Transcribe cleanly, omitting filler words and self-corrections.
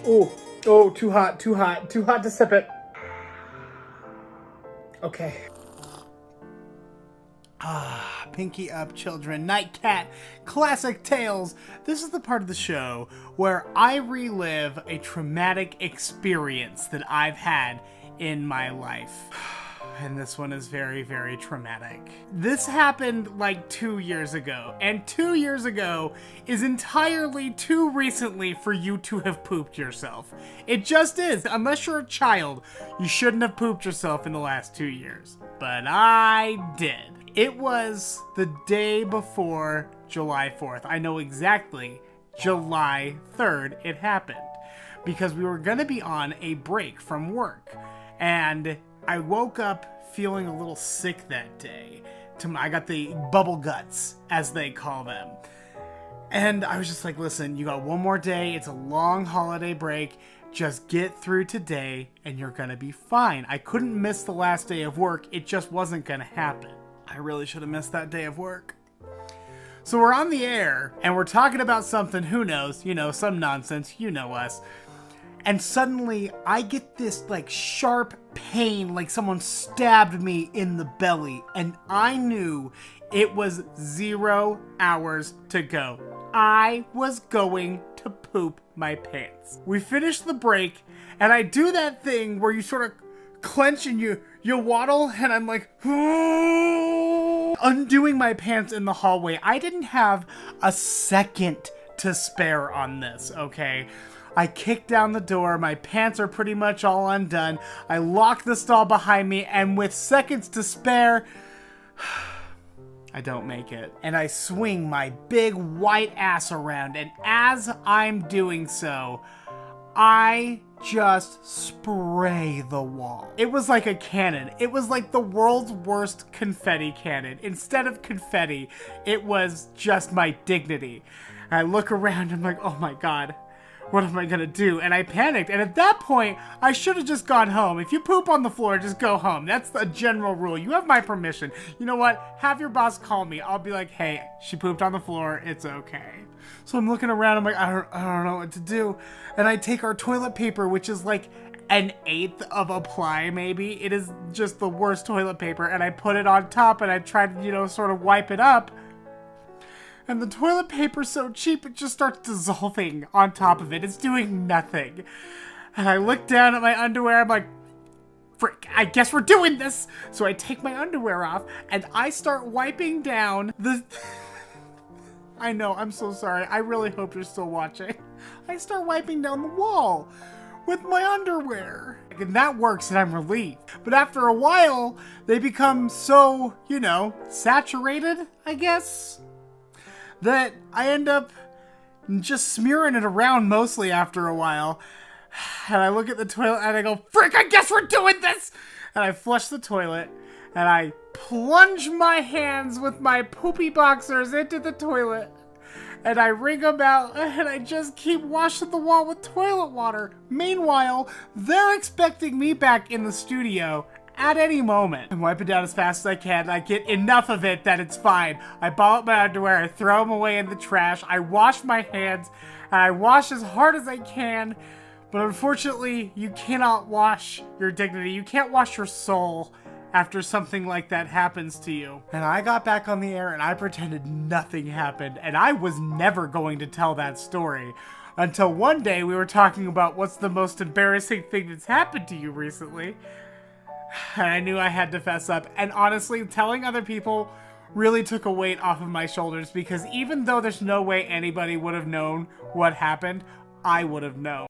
Oh, oh, too hot, too hot, too hot to sip it. Okay. Ah, pinky up, children. Nightcat Classic Tales. This is the part of the show where I relive a traumatic experience that I've had in my life. And this one is very, very traumatic. This happened like 2 years ago, and 2 years ago is entirely too recently for you to have pooped yourself. It just is. Unless you're a child, you shouldn't have pooped yourself in the last 2 years. But I did. It was the day before July 4th. I know exactly July 3rd it happened, because we were gonna be on a break from work, and I woke up feeling a little sick that day. I got the bubble guts, as they call them. And I was just like, listen, you got one more day. It's a long holiday break. Just get through today and you're gonna be fine. I couldn't miss the last day of work. It just wasn't gonna happen. I really should have missed that day of work. So we're on the air and we're talking about something, who knows, you know, some nonsense, you know us. And suddenly I get this like sharp pain, like someone stabbed me in the belly, and I knew it was 0 hours to go. I was going to poop my pants. We finished the break, and I do that thing where you sort of clench and you waddle, and I'm like, undoing my pants in the hallway. I didn't have a second to spare on this, okay? I kick down the door, my pants are pretty much all undone, I lock the stall behind me, and with seconds to spare, I don't make it. And I swing my big white ass around, and as I'm doing so, I just spray the wall. It was like a cannon. It was like the world's worst confetti cannon. Instead of confetti, it was just my dignity. I look around, I'm like, oh my God. What am I gonna do? And I panicked, and at that point, I should have just gone home. If you poop on the floor, just go home. That's the general rule. You have my permission. You know what? Have your boss call me. I'll be like, hey, she pooped on the floor. It's okay. So I'm looking around. I'm like, I don't know what to do. And I take our toilet paper, which is like 1/8 of a ply, maybe. It is just the worst toilet paper. And I put it on top, and I try to, you know, sort of wipe it up. And the toilet paper's so cheap, it just starts dissolving on top of it. It's doing nothing. And I look down at my underwear, I'm like, frick, I guess we're doing this! So I take my underwear off, and I start wiping down the... I know, I'm so sorry. I really hope you're still watching. I start wiping down the wall with my underwear. And that works, and I'm relieved. But after a while, they become so, you know, saturated, I guess, that I end up just smearing it around mostly after a while. And I look at the toilet and I go, frick, I guess we're doing this! And I flush the toilet and I plunge my hands with my poopy boxers into the toilet. And I wring them out and I just keep washing the wall with toilet water. Meanwhile, they're expecting me back in the studio at any moment. I wipe it down as fast as I can. I get enough of it that it's fine. I ball up my underwear, I throw them away in the trash, I wash my hands, and I wash as hard as I can. But unfortunately, you cannot wash your dignity. You can't wash your soul after something like that happens to you. And I got back on the air and I pretended nothing happened, and I was never going to tell that story. Until one day we were talking about what's the most embarrassing thing that's happened to you recently. And I knew I had to fess up. And honestly, telling other people really took a weight off of my shoulders, because even though there's no way anybody would have known what happened, I would have known.